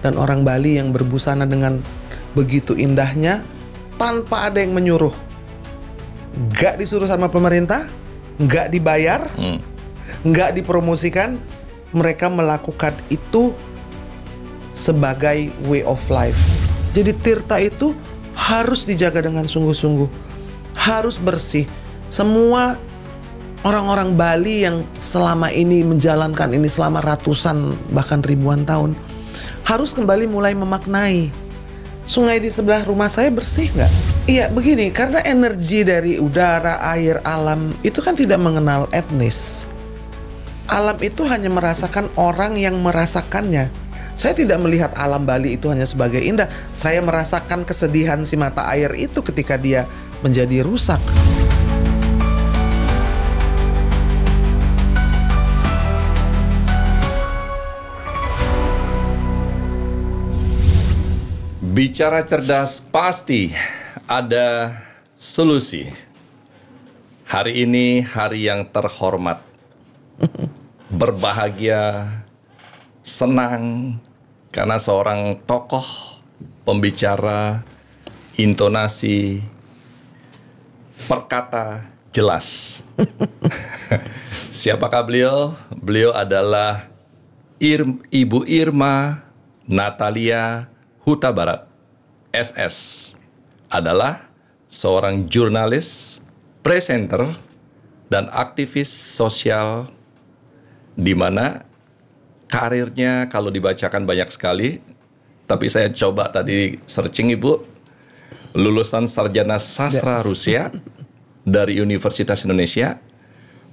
dan orang Bali yang berbusana dengan begitu indahnya tanpa ada yang menyuruh. Gak disuruh sama pemerintah, gak dibayar, gak dipromosikan. Mereka melakukan itu sebagai way of life. Jadi Tirta itu harus dijaga dengan sungguh-sungguh, harus bersih. Semua orang-orang Bali yang selama ini menjalankan ini selama ratusan bahkan ribuan tahun harus kembali mulai memaknai. Sungai di sebelah rumah saya bersih nggak? Iya begini, karena energi dari udara, air, alam itu kan tidak mengenal etnis. Alam itu hanya merasakan orang yang merasakannya. Saya tidak melihat alam Bali itu hanya sebagai indah. Saya merasakan kesedihan si mata air itu ketika dia menjadi rusak. Bicara cerdas pasti ada solusi. Hari ini hari yang terhormat. Berbahagia, senang karena seorang tokoh, pembicara, intonasi, perkata jelas. Siapakah beliau? Beliau adalah Ibu Irma Natalia Huta Barat, SS. Adalah seorang jurnalis, presenter, dan aktivis sosial di mana karirnya kalau dibacakan banyak sekali, tapi saya coba tadi searching Ibu, lulusan sarjana sastra Rusia dari Universitas Indonesia,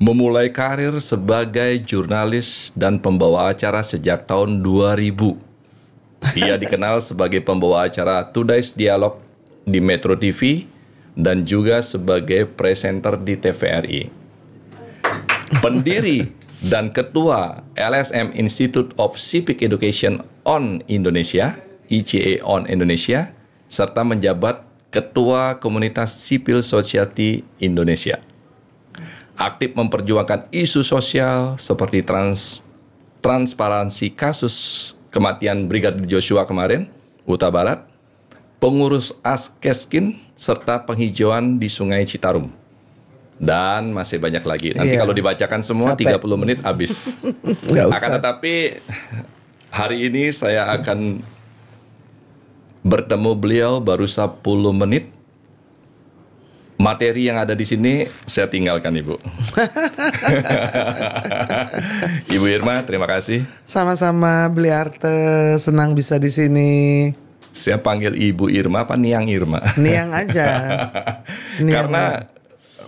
memulai karir sebagai jurnalis dan pembawa acara sejak tahun 2000. Ia dikenal sebagai pembawa acara Today's Dialog di Metro TV dan juga sebagai presenter di TVRI. Pendiri dan Ketua LSM Institute of Civic Education on Indonesia, ICE on Indonesia, serta menjabat Ketua Komunitas Civil Society Indonesia. Aktif memperjuangkan isu sosial seperti transparansi kasus kematian Brigadir Joshua kemarin, Huta Barat, pengurus Askeskin, serta penghijauan di Sungai Citarum. Dan masih banyak lagi. Nanti kalau dibacakan semua capek. 30 menit habis. Akan tetapi hari ini saya akan bertemu beliau baru 10 menit. Materi yang ada di sini saya tinggalkan Ibu. Ibu Irma, terima kasih. Sama-sama Beli Arte, senang bisa di sini. Saya panggil Ibu Irma apa Niang Irma? Niang aja. Niang. Karena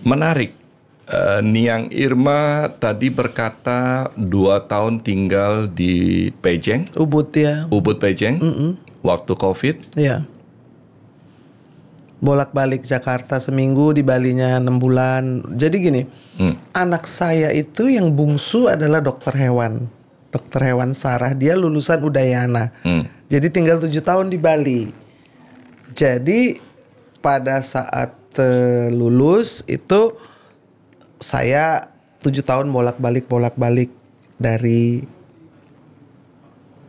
menarik, Niang Irma tadi berkata 2 tahun tinggal di Pejeng. Ubud ya. Ubud Pejeng, waktu COVID. Iya. Bolak-balik Jakarta seminggu, di Balinya 6 bulan. Jadi gini, anak saya itu yang bungsu adalah dokter hewan. Dokter hewan Sarah, dia lulusan Udayana. Jadi tinggal 7 tahun di Bali. Jadi pada saat lulus itu saya 7 tahun bolak-balik dari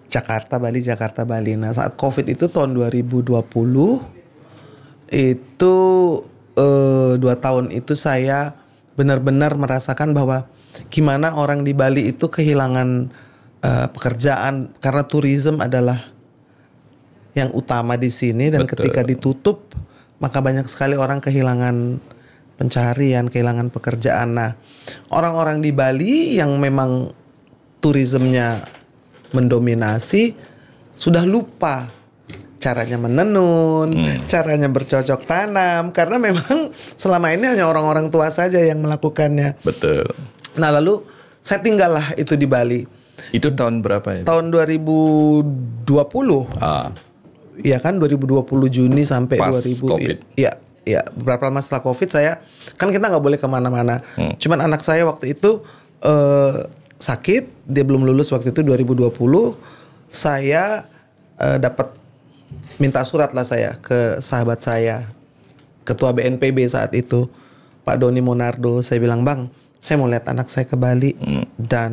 Jakarta Bali. Nah saat COVID itu tahun 2020 itu 2 tahun itu saya benar-benar merasakan bahwa gimana orang di Bali itu kehilangan pekerjaan karena tourism adalah yang utama di sini dan betul. Ketika ditutup maka banyak sekali orang kehilangan pencaharian, kehilangan pekerjaan. Nah, orang-orang di Bali yang memang turismenya mendominasi sudah lupa caranya menenun, caranya bercocok tanam, karena memang selama ini hanya orang-orang tua saja yang melakukannya. Betul. Nah, lalu saya tinggallah itu di Bali. Itu tahun berapa ya? Tahun 2020. Iya kan 2020 Juni sampai pas 2000. COVID. Iya, beberapa lama setelah COVID saya kan kita nggak boleh kemana-mana. Cuman anak saya waktu itu sakit, dia belum lulus waktu itu 2020. Saya dapat minta surat lah saya ke sahabat saya, ketua BNPB saat itu, Pak Doni Monardo. Saya bilang, Bang, saya mau lihat anak saya ke Bali dan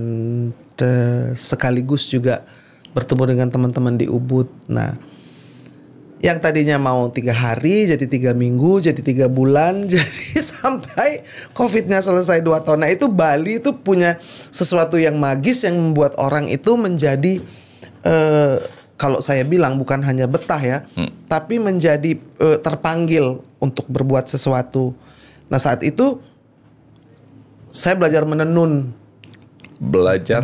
sekaligus juga bertemu dengan teman-teman di Ubud. Nah, yang tadinya mau 3 hari jadi 3 minggu, jadi 3 bulan, jadi sampai COVID-nya selesai 2 tahun. Nah, itu Bali itu punya sesuatu yang magis yang membuat orang itu menjadi kalau saya bilang bukan hanya betah ya, tapi menjadi terpanggil untuk berbuat sesuatu. Nah, saat itu saya belajar menenun. Belajar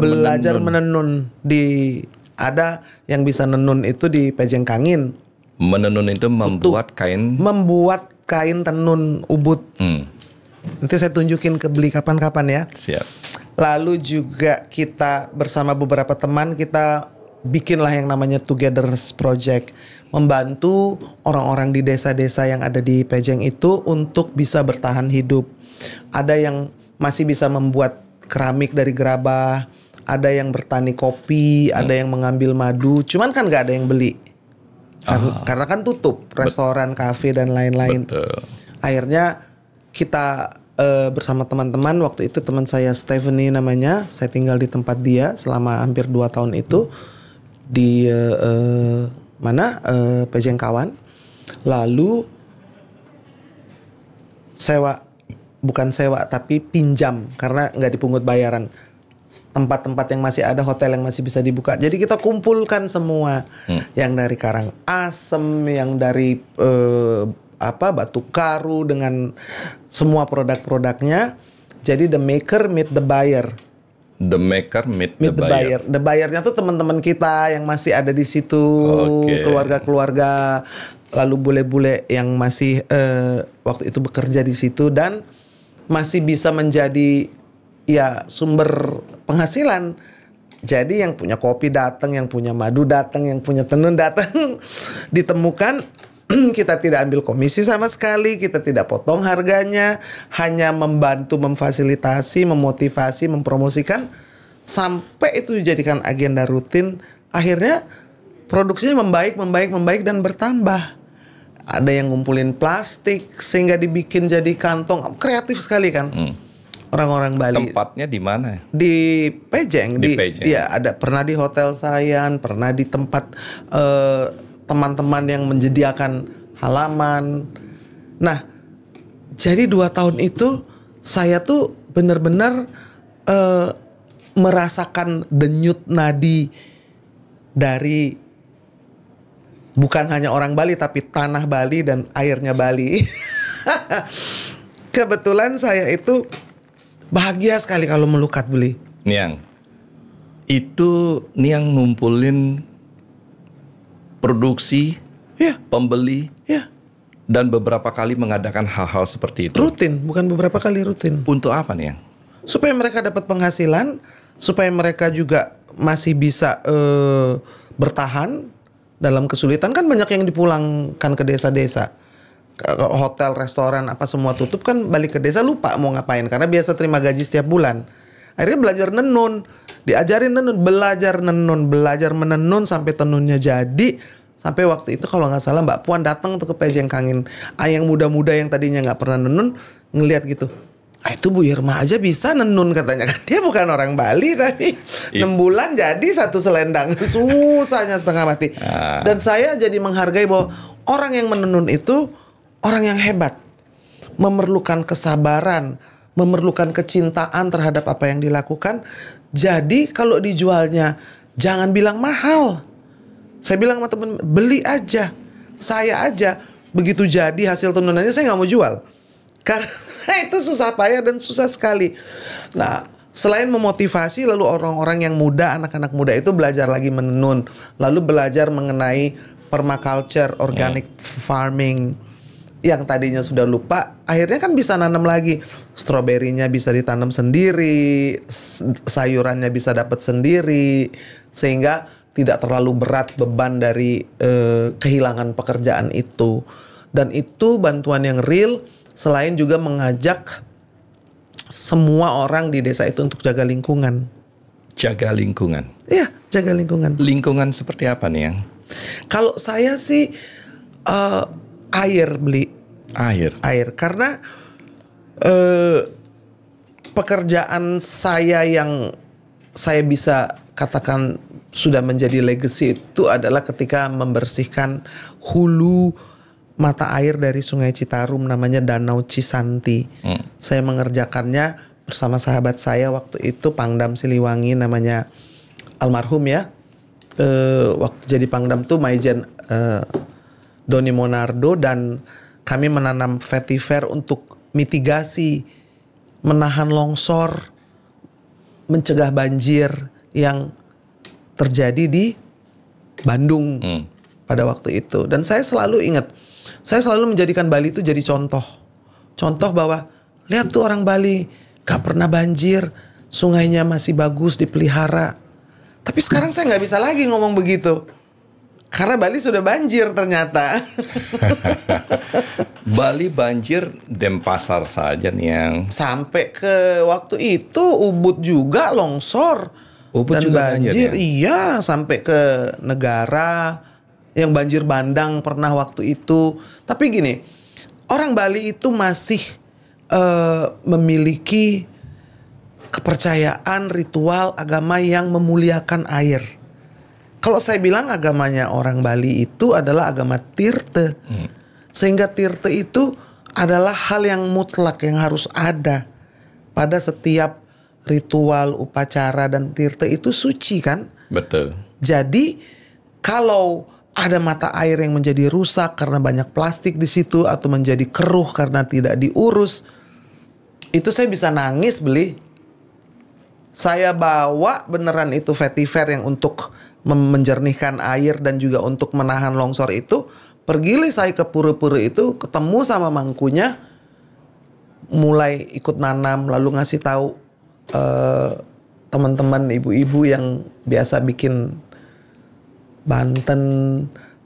menenun di ada yang bisa nenun itu di Pejeng Kangin. Menenun itu membuat kain tenun Ubud. Nanti saya tunjukin ke beli kapan-kapan ya. Siap. Lalu juga kita bersama beberapa teman kita bikinlah yang namanya Together Project, membantu orang-orang di desa-desa yang ada di Pejeng itu untuk bisa bertahan hidup. Ada yang masih bisa membuat keramik dari gerabah, ada yang bertani kopi, ada yang mengambil madu. Cuman kan nggak ada yang beli. Karena kan tutup restoran, kafe dan lain-lain. Akhirnya kita bersama teman-teman, waktu itu teman saya Stephanie namanya, saya tinggal di tempat dia selama hampir 2 tahun itu di Pejeng Kawan. Lalu bukan sewa tapi pinjam karena nggak dipungut bayaran. Tempat-tempat yang masih ada, hotel yang masih bisa dibuka. Jadi kita kumpulkan semua yang dari Karangasem, yang dari Batu Karu dengan semua produk-produknya. Jadi the maker meet the buyer. The maker meet the buyer. The buyernya tuh teman-teman kita yang masih ada di situ, keluarga-keluarga, lalu bule-bule yang masih waktu itu bekerja di situ dan masih bisa menjadi ya sumber penghasilan. Jadi yang punya kopi datang, yang punya madu datang, yang punya tenun datang, ditemukan. Kita tidak ambil komisi sama sekali, kita tidak potong harganya, hanya membantu, memfasilitasi, memotivasi, mempromosikan sampai itu dijadikan agenda rutin. Akhirnya produksinya membaik dan bertambah. Ada yang ngumpulin plastik sehingga dibikin jadi kantong, kreatif sekali kan. Orang-orang Bali. Tempatnya di mana? Di Pejeng. Pejeng. Iya, ada pernah di Hotel Sayan, pernah di tempat teman-teman yang menyediakan halaman. Nah, jadi 2 tahun itu saya tuh benar-benar merasakan denyut nadi dari bukan hanya orang Bali tapi tanah Bali dan airnya Bali. Kebetulan saya itu bahagia sekali kalau melukat beli. Niang, itu Niang ngumpulin produksi, pembeli, dan beberapa kali mengadakan hal-hal seperti itu. Rutin, bukan beberapa kali rutin. Untuk apa Niang? Supaya mereka dapat penghasilan, supaya mereka juga masih bisa bertahan dalam kesulitan. Kan banyak yang dipulangkan ke desa-desa. Hotel, restoran, apa semua tutup kan balik ke desa lupa mau ngapain karena biasa terima gaji setiap bulan. Akhirnya belajar nenun, diajarin nenun, belajar menenun sampai tenunnya jadi. Sampai waktu itu kalau nggak salah Mbak Puan datang tuh ke Pejeng Kangin. Yang muda-muda yang tadinya nggak pernah nenun ngelihat gitu. Itu Bu Irma aja bisa nenun katanya kan. Dia bukan orang Bali tapi 6 bulan jadi 1 selendang. Susahnya setengah mati. Dan saya jadi menghargai bahwa orang yang menenun itu orang yang hebat, memerlukan kesabaran, memerlukan kecintaan terhadap apa yang dilakukan. Jadi kalau dijualnya jangan bilang mahal. Saya bilang sama temen, beli aja. Saya aja begitu jadi hasil tenunannya saya nggak mau jual. Karena itu susah payah dan susah sekali. Nah, selain memotivasi, lalu orang-orang yang muda, anak-anak muda itu belajar lagi menenun, lalu belajar mengenai permaculture, organic farming. Yang tadinya sudah lupa, akhirnya kan bisa nanam lagi. Stroberinya bisa ditanam sendiri, sayurannya bisa dapat sendiri, sehingga tidak terlalu berat beban dari kehilangan pekerjaan itu. Dan itu bantuan yang real, selain juga mengajak semua orang di desa itu untuk jaga lingkungan. Jaga lingkungan? Iya, jaga lingkungan. Lingkungan seperti apa nih yang? Kalau saya sih air beli. Air karena pekerjaan saya yang saya bisa katakan sudah menjadi legacy itu adalah ketika membersihkan hulu mata air dari Sungai Citarum, namanya Danau Cisanti. Saya mengerjakannya bersama sahabat saya waktu itu, Pangdam Siliwangi, namanya almarhum ya. Waktu jadi Pangdam tuh Maijen Doni Monardo, dan kami menanam vetiver untuk mitigasi, menahan longsor, mencegah banjir yang terjadi di Bandung pada waktu itu. Dan saya selalu ingat, saya selalu menjadikan Bali itu jadi contoh bahwa lihat tuh orang Bali gak pernah banjir, sungainya masih bagus dipelihara. Tapi sekarang saya nggak bisa lagi ngomong begitu karena Bali sudah banjir ternyata. Bali banjir Denpasar saja nih yang sampai ke waktu itu Ubud juga longsor. Ubud dan juga banjir, ya? Iya, sampai ke negara yang banjir bandang pernah waktu itu. Tapi gini, orang Bali itu masih memiliki kepercayaan ritual agama yang memuliakan air. Kalau saya bilang agamanya orang Bali itu adalah agama Tirte. Sehingga Tirte itu adalah hal yang mutlak yang harus ada pada setiap ritual, upacara, dan Tirte itu suci kan? Betul. Jadi kalau ada mata air yang menjadi rusak karena banyak plastik di situ atau menjadi keruh karena tidak diurus, itu saya bisa nangis beli. Saya bawa beneran itu vetiver yang untuk menjernihkan air dan juga untuk menahan longsor itu. Pergilah saya ke pura-pura itu, ketemu sama mangkunya, mulai ikut nanam, lalu ngasih tahu teman-teman ibu-ibu yang biasa bikin Banten,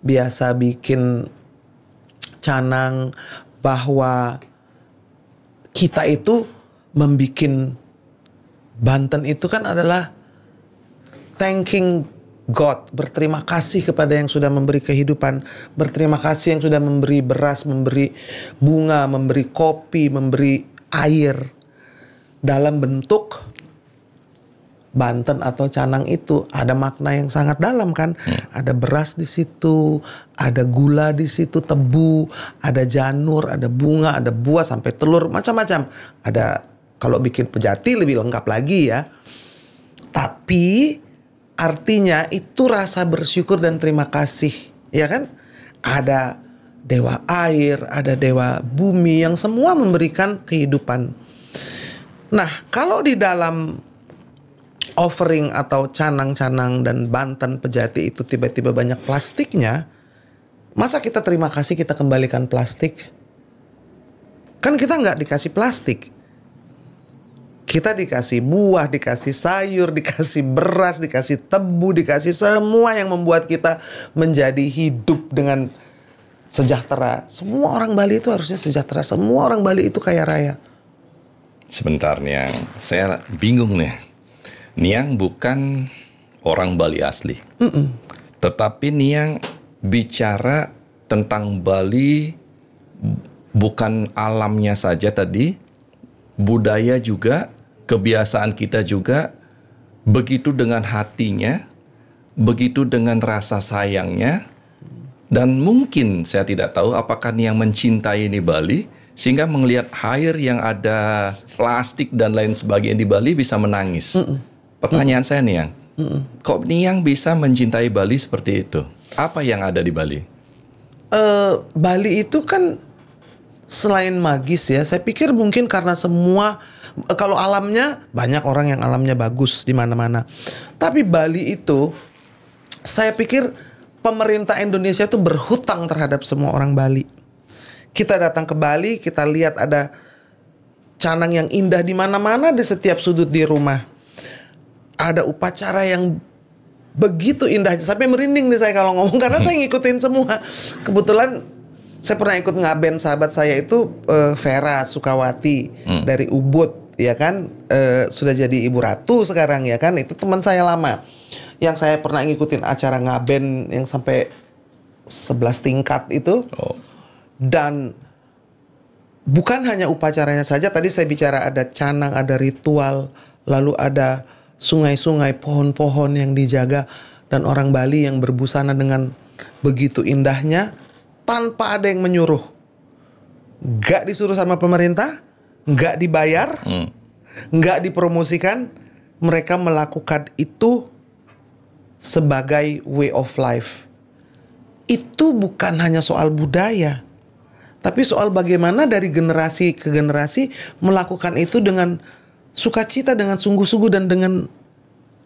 biasa bikin canang, bahwa kita itu membikin Banten itu kan adalah thanking God, berterima kasih kepada yang sudah memberi kehidupan, berterima kasih yang sudah memberi beras, memberi bunga, memberi kopi, memberi air dalam bentuk Banten atau canang itu. Ada makna yang sangat dalam kan. Ada beras di situ, ada gula di situ, tebu, ada janur, ada bunga, ada buah sampai telur, macam-macam. Ada kalau bikin pejati lebih lengkap lagi ya. Tapi artinya itu rasa bersyukur dan terima kasih, ya kan? Ada dewa air, ada dewa bumi yang semua memberikan kehidupan. Nah, kalau di dalam offering atau canang-canang dan Banten pejati itu tiba-tiba banyak plastiknya, masa kita terima kasih kita kembalikan plastik? Kan kita nggak dikasih plastik. Kita dikasih buah, dikasih sayur, dikasih beras, dikasih tebu, dikasih semua yang membuat kita menjadi hidup dengan sejahtera. Semua orang Bali itu harusnya sejahtera. Semua orang Bali itu kaya raya. Sebentar Niang, saya bingung nih. Niang bukan orang Bali asli. Tetapi Niang bicara tentang Bali bukan alamnya saja tadi, budaya juga, kebiasaan kita juga, begitu dengan hatinya, begitu dengan rasa sayangnya, dan mungkin saya tidak tahu apakah Niang mencintai ini Bali, sehingga melihat air yang ada plastik dan lain sebagainya di Bali bisa menangis. Pertanyaan saya Niang, kok Niang bisa mencintai Bali seperti itu? Apa yang ada di Bali? Bali itu kan selain magis ya, saya pikir mungkin karena semua, kalau alamnya banyak orang yang alamnya bagus di mana-mana. Tapi Bali itu, saya pikir pemerintah Indonesia itu berhutang terhadap semua orang Bali. Kita datang ke Bali, kita lihat ada canang yang indah di mana-mana di setiap sudut di rumah. Ada upacara yang begitu indah, sampai merinding nih saya kalau ngomong karena saya ngikutin semua. Kebetulan saya pernah ikut ngaben sahabat saya itu Vera Sukawati dari Ubud, ya kan, sudah jadi Ibu Ratu sekarang ya kan, itu teman saya lama. Yang saya pernah ngikutin acara ngaben yang sampai 11 tingkat itu. Dan bukan hanya upacaranya saja, tadi saya bicara ada canang, ada ritual, lalu ada sungai-sungai, pohon-pohon yang dijaga. dan orang Bali yang berbusana dengan begitu indahnya tanpa ada yang menyuruh. Gak disuruh sama pemerintah, gak dibayar, gak dipromosikan. Mereka melakukan itu sebagai way of life. Itu bukan hanya soal budaya, tapi soal bagaimana dari generasi ke generasi melakukan itu dengan sukacita, dengan sungguh-sungguh, dan dengan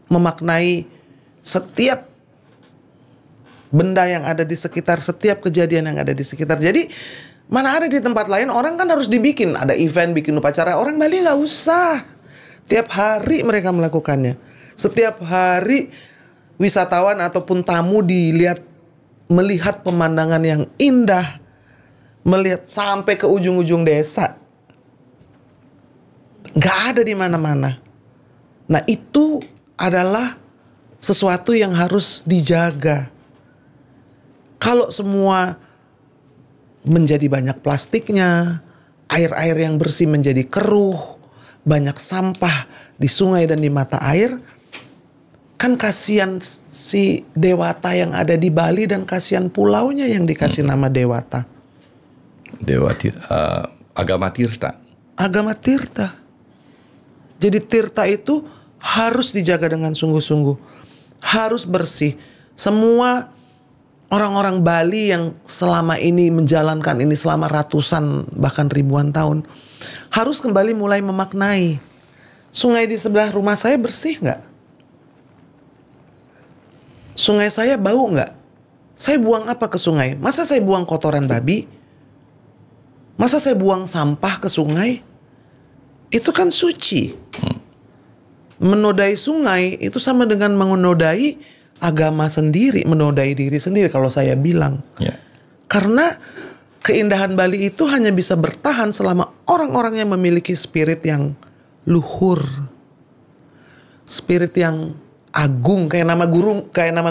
memaknai setiap benda yang ada di sekitar, setiap kejadian yang ada di sekitar. Jadi mana ada di tempat lain orang kan harus dibikin, ada event, bikin upacara. Orang Bali nggak usah. Tiap hari mereka melakukannya. Setiap hari wisatawan ataupun tamu melihat pemandangan yang indah, melihat sampai ke ujung-ujung desa. Gak ada di mana-mana. Nah, itu adalah sesuatu yang harus dijaga. Kalau semua menjadi banyak plastiknya, air-air yang bersih menjadi keruh, banyak sampah di sungai dan di mata air, kan kasihan si Dewata yang ada di Bali dan kasihan pulaunya yang dikasih nama Dewata. Agama Tirta. Agama Tirta. Jadi Tirta itu harus dijaga dengan sungguh-sungguh. Harus bersih. Semua orang-orang Bali yang selama ini menjalankan ini selama ratusan bahkan ribuan tahun harus kembali mulai memaknai. Sungai di sebelah rumah saya bersih nggak? Sungai saya bau nggak? Saya buang apa ke sungai? Masa saya buang kotoran babi? Masa saya buang sampah ke sungai? Itu kan suci. Menodai sungai itu sama dengan menodai agama sendiri, menodai diri sendiri kalau saya bilang. Yeah. Karena keindahan Bali itu hanya bisa bertahan selama orang-orang yang memiliki spirit yang luhur. Spirit yang agung, kayak nama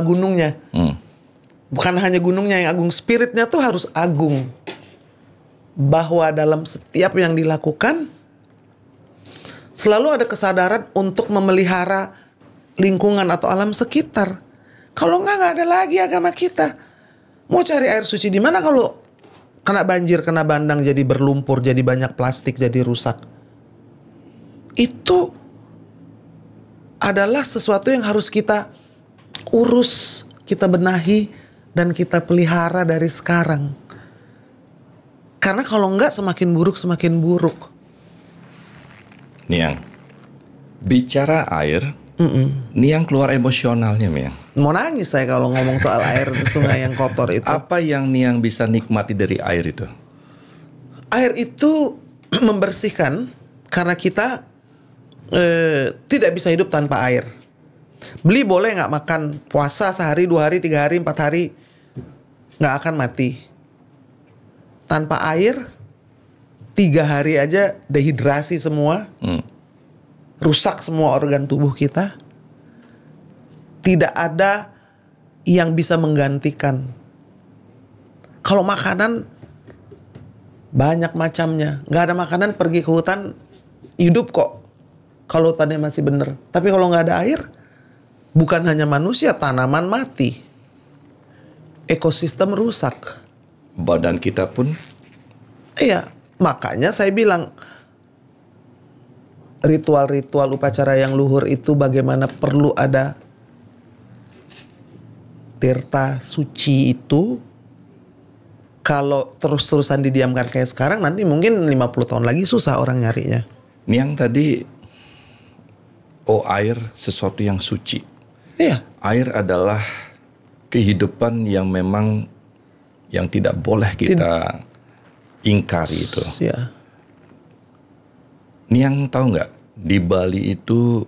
gunungnya. Bukan hanya gunungnya yang agung, spiritnya tuh harus agung. Bahwa dalam setiap yang dilakukan selalu ada kesadaran untuk memelihara lingkungan atau alam sekitar. Kalau nggak ada lagi agama kita. Mau cari air suci di mana kalau kena banjir, kena bandang, jadi berlumpur, jadi banyak plastik, jadi rusak. Itu adalah sesuatu yang harus kita urus, kita benahi, dan kita pelihara dari sekarang. Karena kalau enggak semakin buruk. Niang, bicara air, Niang keluar emosionalnya, Niang. Mau nangis saya kalau ngomong soal air sungai yang kotor itu. Apa yang Niang bisa nikmati dari air itu? Air itu membersihkan karena kita tidak bisa hidup tanpa air. Beli boleh nggak makan puasa sehari, 2 hari, 3 hari, 4 hari, nggak akan mati. Tanpa air 3 hari aja dehidrasi semua, rusak semua organ tubuh kita. Tidak ada yang bisa menggantikan. Kalau makanan banyak macamnya, nggak ada makanan pergi ke hutan hidup kok. Kalau hutannya masih bener. Tapi kalau nggak ada air, bukan hanya manusia, tanaman mati, ekosistem rusak. Badan kita pun. Iya, makanya saya bilang ritual-ritual upacara yang luhur itu bagaimana perlu ada tirta suci itu. Kalau terus-terusan didiamkan kayak sekarang, nanti mungkin 50 tahun lagi susah orang nyarinya. Niang tadi, air sesuatu yang suci. Iya. Air adalah kehidupan yang memang yang tidak boleh kita ingkari itu. Ya. Niang tahu nggak, di Bali itu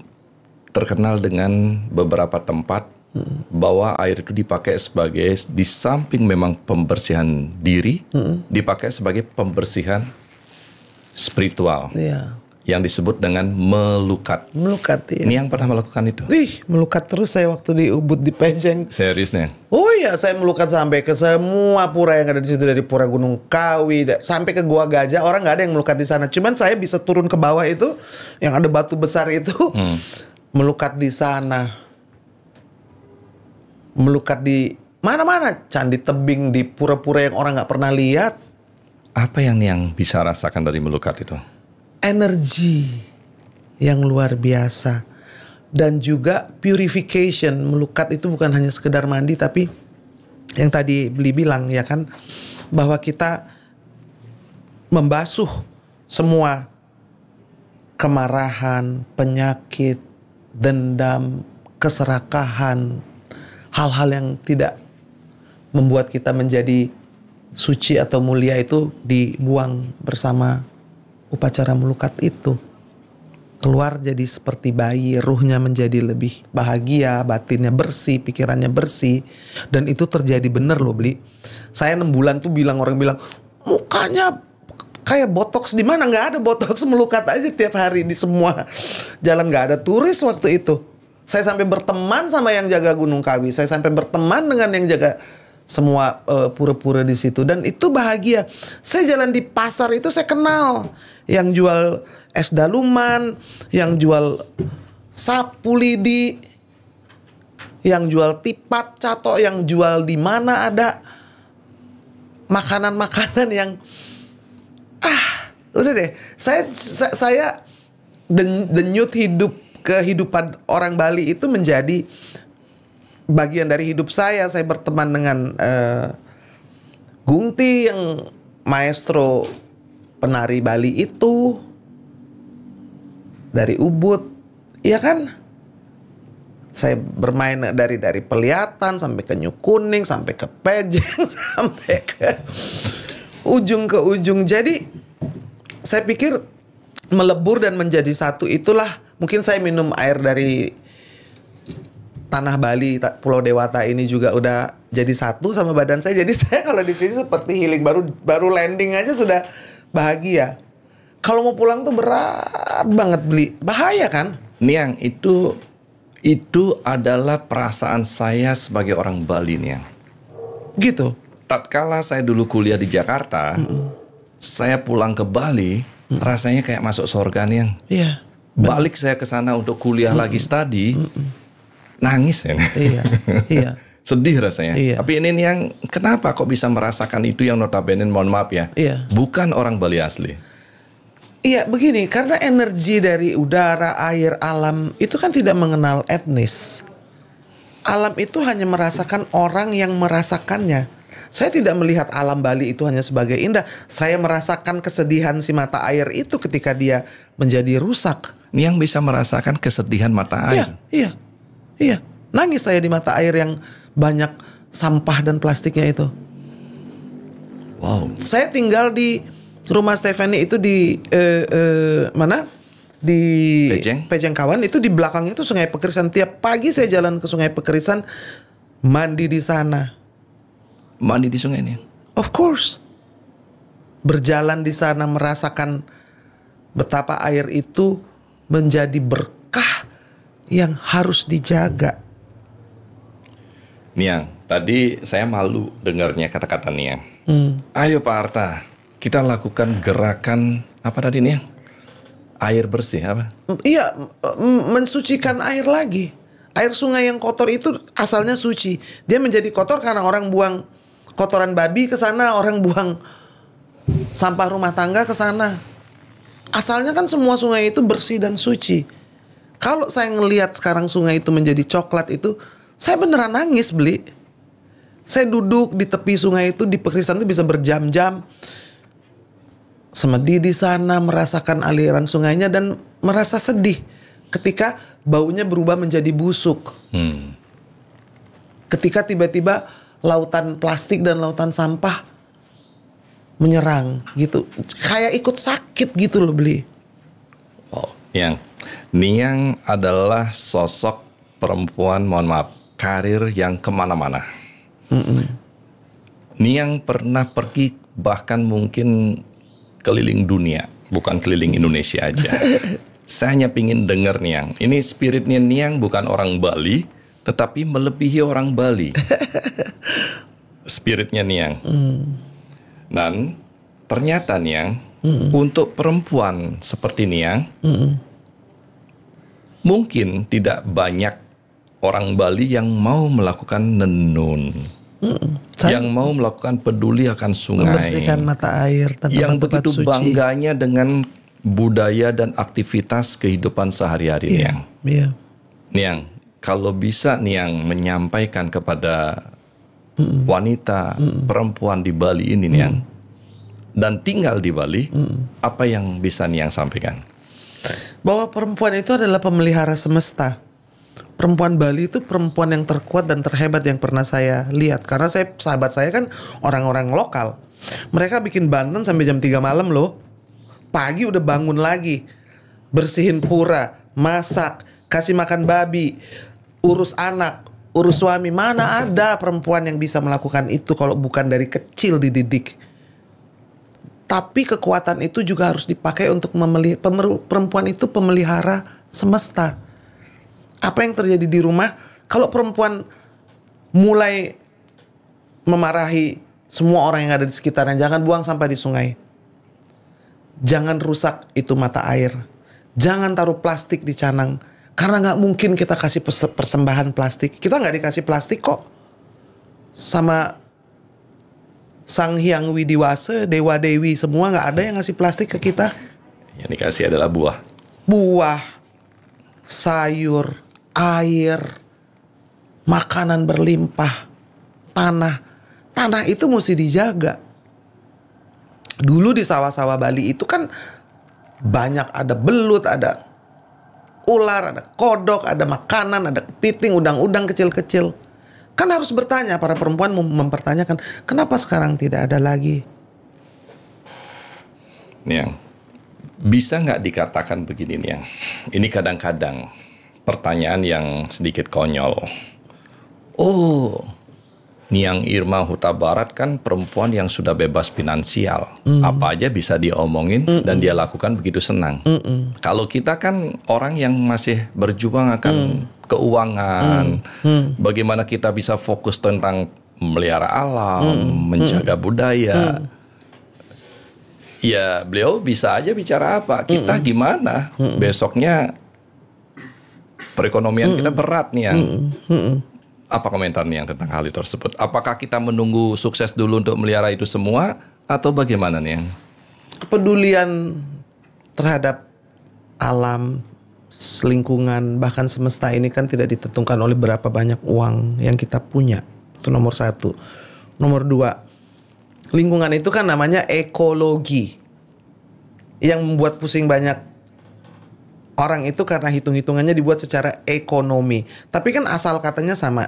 terkenal dengan beberapa tempat bahwa air itu dipakai sebagai, di samping memang pembersihan diri, dipakai sebagai pembersihan spiritual. Iya. Yang disebut dengan melukat. Melukat, iya. Niang pernah melakukan itu? Wih, melukat terus saya waktu di Ubud di Pejeng. Serius, Niang? Oh iya, saya melukat sampai ke semua pura yang ada di situ, dari pura Gunung Kawi sampai ke Gua Gajah. Orang nggak ada yang melukat di sana. Cuman saya bisa turun ke bawah itu, yang ada batu besar itu, melukat di sana. melukat di mana-mana, candi tebing, di pura-pura yang orang nggak pernah lihat. Apa yang Niang bisa rasakan dari melukat itu? Energi yang luar biasa. Dan juga purification. Melukat itu bukan hanya sekedar mandi, tapi yang tadi Bli bilang ya kan, bahwa kita membasuh semua kemarahan, penyakit, dendam, keserakahan, hal-hal yang tidak membuat kita menjadi suci atau mulia itu dibuang bersama upacara melukat itu. Keluar jadi seperti bayi, ruhnya menjadi lebih bahagia, batinnya bersih, pikirannya bersih. Dan itu terjadi bener loh Bli. Saya 6 bulan tuh orang bilang mukanya kayak botox. Di mana? Nggak ada botox, melukat aja tiap hari di semua jalan. Nggak ada turis waktu itu. Saya sampai berteman sama yang jaga Gunung Kawi. Saya sampai berteman dengan yang jaga semua pura-pura di situ. Dan itu bahagia. Saya jalan di pasar itu saya kenal yang jual es daluman, yang jual sapu lidi, yang jual tipat catok, yang jual di mana ada makanan-makanan yang udah deh. Saya denyut kehidupan orang Bali itu menjadi bagian dari hidup saya. Saya berteman dengan Gungti yang maestro penari Bali itu dari Ubud, iya kan? Saya bermain dari Peliatan sampai ke New Kuning, sampai ke Pejeng, sampai ke ujung. Jadi saya pikir melebur dan menjadi satu itulah, mungkin saya minum air dari tanah Bali, Pulau Dewata ini juga udah jadi satu sama badan saya. Jadi saya kalau di sini seperti healing, baru landing aja sudah bahagia. Kalau mau pulang tuh berat banget Bli, bahaya kan? Niang, itu adalah perasaan saya sebagai orang Bali, Niang. Gitu. Tatkala saya dulu kuliah di Jakarta, saya pulang ke Bali, rasanya kayak masuk surga, Niang. Iya. Balik saya ke sana untuk kuliah lagi studi, nangis ya. Iya. Sedih rasanya. Iya. Tapi ini Niang, kenapa kok bisa merasakan itu yang notabene, mohon maaf ya, bukan orang Bali asli? Iya begini, karena energi dari udara, air, alam itu kan tidak mengenal etnis. Alam itu hanya merasakan orang yang merasakannya. Saya tidak melihat alam Bali itu hanya sebagai indah. Saya merasakan kesedihan si mata air itu ketika dia menjadi rusak. Niang bisa merasakan kesedihan mata air. Iya. Nangis saya di mata air yang banyak sampah dan plastiknya itu. Wow. Saya tinggal di rumah Stephanie itu di mana? Di Pejeng Kawan. Itu di belakangnya itu Sungai Pekerisan. Tiap pagi saya jalan ke Sungai Pekerisan, mandi di sana. Mandi di sungai ini? Of course. Berjalan di sana, merasakan betapa air itu menjadi berkah yang harus dijaga. Niang, tadi saya malu dengarnya kata-kata Niang. Ayo Pak Arta, kita lakukan gerakan apa tadi Niang? Air bersih apa? Iya, mensucikan air lagi. Air sungai yang kotor itu asalnya suci. Dia menjadi kotor karena orang buang kotoran babi ke sana, orang buang sampah rumah tangga ke sana. Asalnya kan semua sungai itu bersih dan suci. Kalau saya ngelihat sekarang sungai itu menjadi coklat itu, saya beneran nangis Bli. Saya duduk di tepi sungai itu di Pekerisan itu bisa berjam-jam. Semedi di sana, merasakan aliran sungainya dan merasa sedih ketika baunya berubah menjadi busuk. Ketika tiba-tiba lautan plastik dan lautan sampah menyerang gitu. Kayak ikut sakit gitu loh Bli. Wow, Niang adalah sosok perempuan, mohon maaf, karir yang kemana-mana. Niang pernah pergi bahkan mungkin keliling dunia, bukan keliling Indonesia aja. Saya hanya pingin denger Niang. Ini spiritnya Niang bukan orang Bali, tetapi melebihi orang Bali. Spiritnya Niang. Dan ternyata Niang, untuk perempuan seperti Niang, mungkin tidak banyak orang Bali yang mau melakukan nenun, yang mau melakukan peduli akan sungai, membersihkan mata air, yang tempat-tempat begitu suci. bangganya dengan budaya dan aktivitas kehidupan sehari-hari. Iya, iya. Niang, kalau bisa Niang menyampaikan kepada wanita, perempuan di Bali ini Niang, dan tinggal di Bali, apa yang bisa Niang sampaikan? Bahwa perempuan itu adalah pemelihara semesta. Perempuan Bali itu perempuan yang terkuat dan terhebat yang pernah saya lihat. Karena sahabat saya kan orang-orang lokal. Mereka bikin Banten sampai jam 3 malam loh. Pagi udah bangun lagi, bersihin pura, masak, kasih makan babi, urus anak, urus suami. Mana ada perempuan yang bisa melakukan itu kalau bukan dari kecil dididik. Tapi kekuatan itu juga harus dipakai untuk perempuan itu pemelihara semesta. Apa yang terjadi di rumah kalau perempuan mulai memarahi semua orang yang ada di sekitarnya, jangan buang sampah di sungai, jangan rusak itu mata air, jangan taruh plastik di canang, karena nggak mungkin kita kasih persembahan plastik. Kita nggak dikasih plastik kok sama Sang Hyang Widiwasa, Dewa Dewi semua, nggak ada yang ngasih plastik ke kita. Yang dikasih adalah buah, sayur, air, makanan berlimpah, tanah itu mesti dijaga. Dulu di sawah-sawah Bali itu kan banyak, ada belut, ada ular, ada kodok, ada makanan, ada kepiting, udang-udang kecil-kecil. Kan harus bertanya, para perempuan mempertanyakan, kenapa sekarang tidak ada lagi? Niang, bisa nggak dikatakan begini Niang? Ini kadang-kadang pertanyaan yang sedikit konyol. Oh, Niang Irma Huta Barat kan perempuan yang sudah bebas finansial. Apa aja bisa diomongin dan dia lakukan begitu senang. Kalau kita kan orang yang masih berjuang akan keuangan. Bagaimana kita bisa fokus tentang memelihara alam, menjaga budaya. Ya beliau bisa aja bicara apa. Kita gimana? Besoknya perekonomian kita berat nih yang. Apa komentarnya yang tentang hal itu tersebut? Apakah kita menunggu sukses dulu untuk melihara itu semua atau bagaimana nih yang? Kepedulian terhadap alam, lingkungan, bahkan semesta ini kan tidak ditentukan oleh berapa banyak uang yang kita punya. Itu nomor 1. Nomor 2, lingkungan itu kan namanya ekologi. Yang membuat pusing banyak orang itu karena hitung-hitungannya dibuat secara ekonomi. Tapi kan asal katanya sama.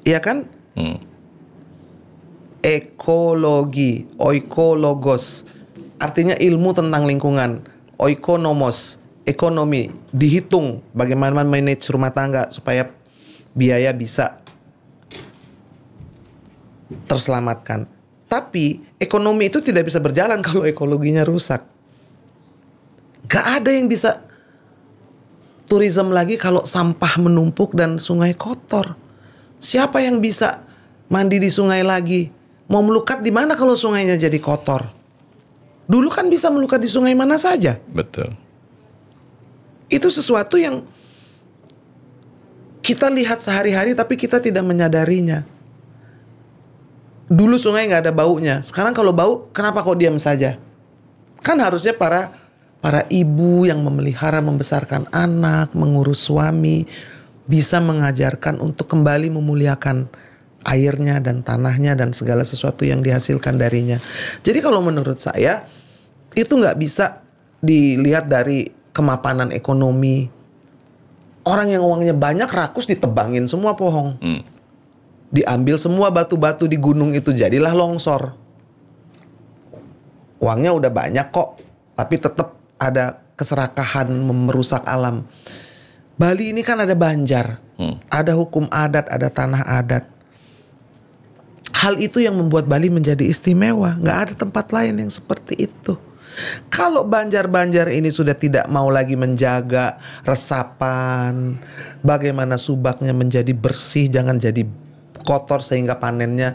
Iya kan? Ekologi, oikologos. Artinya ilmu tentang lingkungan. Oikonomos, ekonomi. Dihitung bagaimana manage rumah tangga supaya biaya bisa terselamatkan. Tapi ekonomi itu tidak bisa berjalan kalau ekologinya rusak. Gak ada yang bisa tourism lagi kalau sampah menumpuk dan sungai kotor. Siapa yang bisa mandi di sungai lagi? Mau melukat di mana kalau sungainya jadi kotor? Dulu kan bisa melukat di sungai mana saja. Betul. Itu sesuatu yang kita lihat sehari-hari tapi kita tidak menyadarinya. Dulu sungai nggak ada baunya. Sekarang kalau bau, kenapa kok diam saja? Kan harusnya para ibu yang memelihara, membesarkan anak, mengurus suami, bisa mengajarkan untuk kembali memuliakan airnya dan tanahnya dan segala sesuatu yang dihasilkan darinya. Jadi kalau menurut saya, itu nggak bisa dilihat dari kemapanan ekonomi. Orang yang uangnya banyak rakus ditebangin semua pohon. Diambil semua batu-batu di gunung itu, jadilah longsor. Uangnya udah banyak kok, tapi tetap ada keserakahan merusak alam. Bali ini kan ada banjar, ada hukum adat, ada tanah adat. Hal itu yang membuat Bali menjadi istimewa. Nggak ada tempat lain yang seperti itu. Kalau banjar-banjar ini sudah tidak mau lagi menjaga resapan, bagaimana subaknya menjadi bersih, jangan jadi kotor sehingga panennya,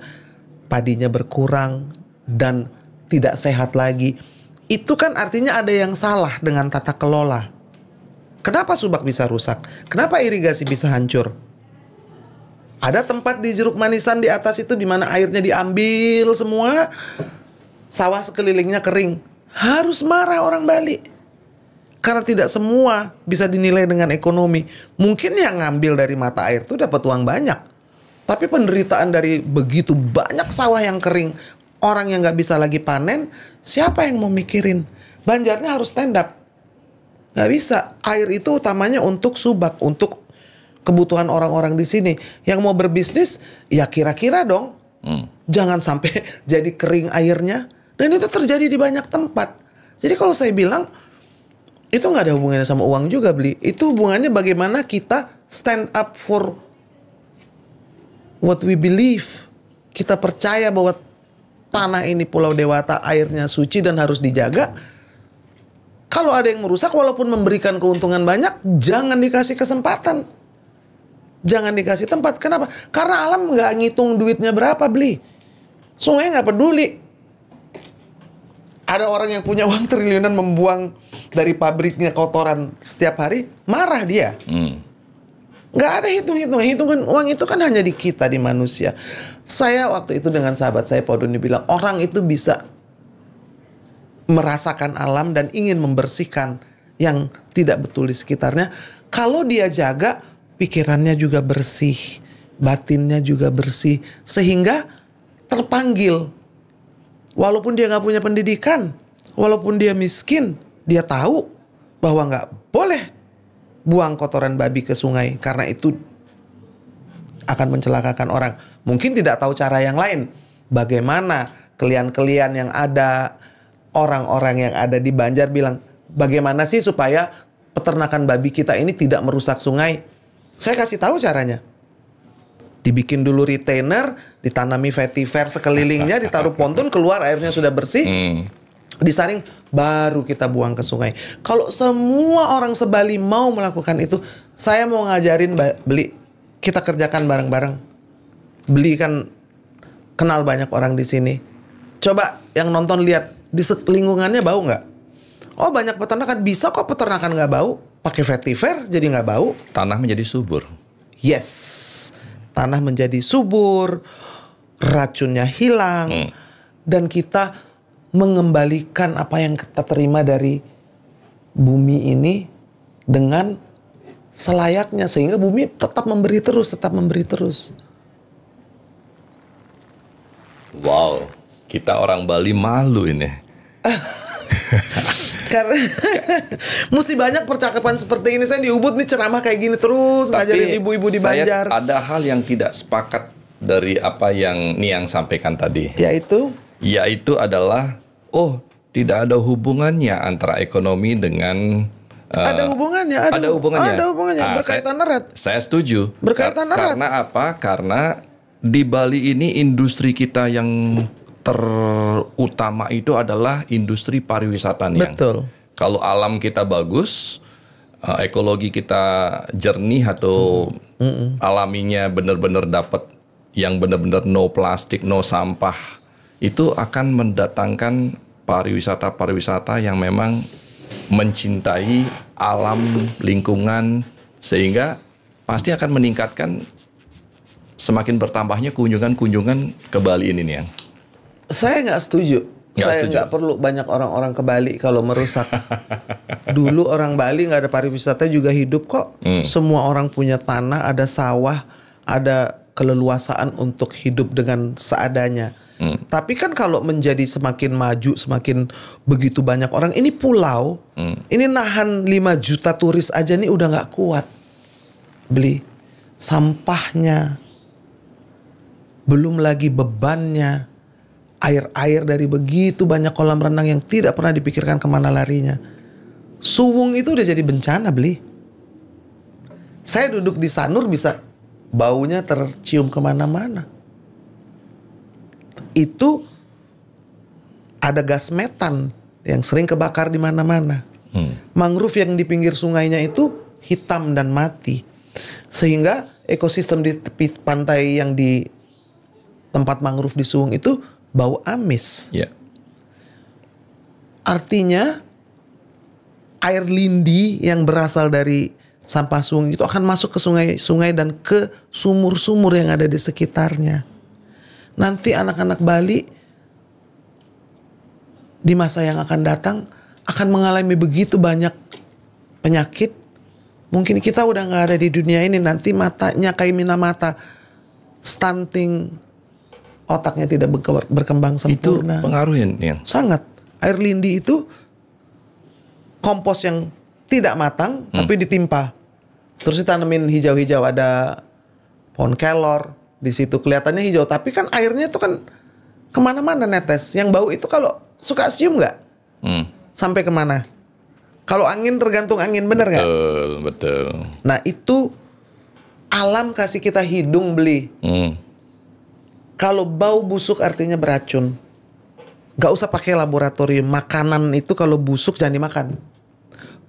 padinya berkurang dan tidak sehat lagi. Itu kan artinya ada yang salah dengan tata kelola. Kenapa subak bisa rusak? Kenapa irigasi bisa hancur? Ada tempat di Jeruk Manisan di atas itu di mana airnya diambil semua, sawah sekelilingnya kering. Harus marah orang Bali. Karena tidak semua bisa dinilai dengan ekonomi. Mungkin yang ngambil dari mata air itu dapat uang banyak. Tapi penderitaan dari begitu banyak sawah yang kering, orang yang nggak bisa lagi panen, siapa yang mau mikirin? Banjarnya harus stand up. Nggak bisa. Air itu utamanya untuk subak, untuk kebutuhan orang-orang di sini. Yang mau berbisnis, ya kira-kira dong. Jangan sampai jadi kering airnya. Dan itu terjadi di banyak tempat. Jadi kalau saya bilang, itu nggak ada hubungannya sama uang juga, Bli. Itu hubungannya bagaimana kita stand up for what we believe. Kita percaya bahwa tanah ini Pulau Dewata, airnya suci dan harus dijaga. Kalau ada yang merusak, walaupun memberikan keuntungan banyak, jangan dikasih kesempatan. Jangan dikasih tempat. Kenapa? Karena alam nggak ngitung duitnya berapa, Bli. Sungai nggak peduli. Ada orang yang punya uang triliunan membuang dari pabriknya kotoran setiap hari, marah dia. Nggak ada hitung-hitungan. Hitungan uang itu kan hanya di kita, di manusia. Saya waktu itu dengan sahabat saya, Pak Doni, bilang, orang itu bisa merasakan alam dan ingin membersihkan yang tidak betul di sekitarnya. Kalau dia jaga, pikirannya juga bersih, batinnya juga bersih, sehingga terpanggil. Walaupun dia nggak punya pendidikan, walaupun dia miskin, dia tahu bahwa nggak boleh buang kotoran babi ke sungai, karena itu akan mencelakakan orang. Mungkin tidak tahu cara yang lain. Bagaimana kelian-kelian yang ada, orang-orang yang ada di Banjar bilang, bagaimana sih supaya peternakan babi kita ini tidak merusak sungai? Saya kasih tahu caranya. Dibikin dulu retainer, ditanami vetiver sekelilingnya, ditaruh ponton, keluar airnya sudah bersih, disaring, baru kita buang ke sungai. Kalau semua orang se-Bali mau melakukan itu, saya mau ngajarin Beli, kita kerjakan bareng-bareng. Beli kan kenal banyak orang di sini. Coba yang nonton lihat, di lingkungannya bau nggak? Oh, banyak peternakan, bisa kok peternakan nggak bau. Pakai vetiver jadi nggak bau. Tanah menjadi subur. Yes, tanah menjadi subur, racunnya hilang, dan kita mengembalikan apa yang kita terima dari bumi ini dengan selayaknya, sehingga bumi tetap memberi terus, Wow, kita orang Bali malu ini. Karena mesti banyak percakapan seperti ini. Saya di Ubud nih ceramah kayak gini terus, ngajarin ibu-ibu di Banjar. Ada hal yang tidak sepakat dari apa yang Niang sampaikan tadi. Yaitu adalah, tidak ada hubungannya antara ekonomi dengan ada hubungannya. Berkaitan erat. Saya setuju. Berkaitan erat. Karena apa? Karena di Bali ini industri kita yang terutama itu adalah industri pariwisata nih. Betul. Kalau alam kita bagus, ekologi kita jernih atau alaminya benar-benar dapat yang benar-benar no plastik, no sampah, itu akan mendatangkan pariwisata yang memang mencintai alam lingkungan, sehingga pasti akan meningkatkan semakin bertambahnya kunjungan ke Bali ini nih. Saya nggak setuju. Saya nggak perlu banyak orang-orang ke Bali kalau merusak. Dulu orang Bali nggak ada pariwisata juga hidup kok. Semua orang punya tanah, ada sawah, ada keleluasaan untuk hidup dengan seadanya. Tapi kan kalau menjadi semakin maju, semakin begitu banyak orang, ini pulau, ini nahan 5 juta turis aja nih udah nggak kuat. Beli sampahnya, belum lagi bebannya. Air-air dari begitu banyak kolam renang yang tidak pernah dipikirkan kemana larinya. Suwung itu udah jadi bencana, Beli. Saya duduk di Sanur bisa baunya tercium kemana-mana. Itu ada gas metan yang sering kebakar di mana-mana. Mangrove yang di pinggir sungainya itu hitam dan mati. Sehingga ekosistem di tepi pantai yang di tempat mangrove di Suwung itu bau amis. Yeah. Artinya air lindi yang berasal dari sampah sungai itu akan masuk ke sungai-sungai dan ke sumur-sumur yang ada di sekitarnya. Nanti anak-anak Bali di masa yang akan datang akan mengalami begitu banyak penyakit. Mungkin kita udah gak ada di dunia ini, nanti matanya kayak Minamata, stunting, otaknya tidak berkembang sempurna. Itu pengaruhin ya? Sangat. Air lindi itu kompos yang tidak matang tapi ditimpa. Terus ditanemin hijau-hijau, ada pohon kelor di situ kelihatannya hijau, tapi kan airnya itu kan kemana-mana netes. Yang bau itu kalau suka cium nggak? Sampai kemana? Kalau angin tergantung angin, bener nggak? Betul. Nah itu alam kasih kita hidung beli. Kalau bau busuk artinya beracun. Gak usah pakai laboratorium. Makanan itu kalau busuk jangan dimakan.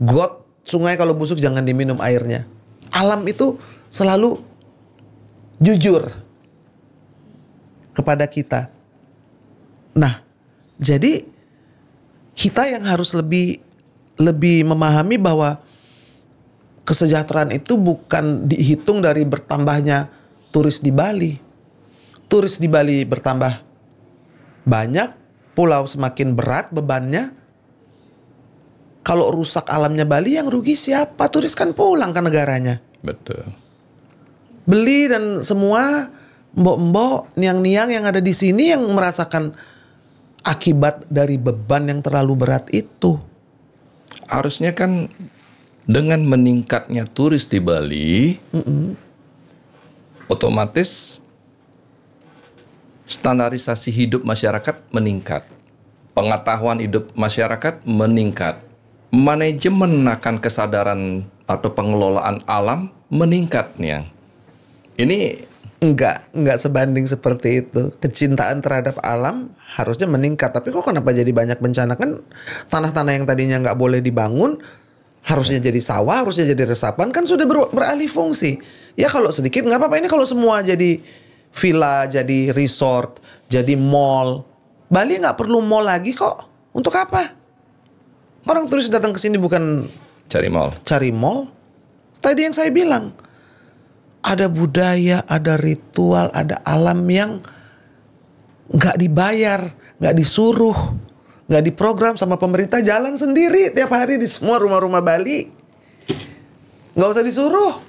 Got sungai kalau busuk jangan diminum airnya. Alam itu selalu jujur kepada kita. Nah, jadi kita yang harus lebih memahami bahwa kesejahteraan itu bukan dihitung dari bertambahnya turis di Bali. Turis di Bali bertambah banyak, pulau semakin berat bebannya. Kalau rusak alamnya Bali, yang rugi siapa? Turis kan pulang ke negaranya. Betul. Beli dan semua mbok-mbok, niang-niang yang ada di sini yang merasakan akibat dari beban yang terlalu berat itu. Harusnya kan dengan meningkatnya turis di Bali, otomatis standarisasi hidup masyarakat meningkat, pengetahuan hidup masyarakat meningkat, manajemen akan kesadaran atau pengelolaan alam meningkat nih. Ini enggak sebanding seperti itu. Kecintaan terhadap alam harusnya meningkat, tapi kok kenapa jadi banyak bencana? Kan tanah-tanah yang tadinya nggak boleh dibangun harusnya jadi sawah, harusnya jadi resapan, kan sudah beralih fungsi. Ya kalau sedikit nggak apa-apa, ini kalau semua jadi villa, jadi resort, jadi mall. Bali nggak perlu mall lagi kok. Untuk apa? Orang turis datang ke sini bukan cari mall. Tadi yang saya bilang, ada budaya, ada ritual, ada alam yang nggak dibayar, nggak disuruh, nggak diprogram sama pemerintah, jalan sendiri tiap hari di semua rumah-rumah Bali. Nggak usah disuruh,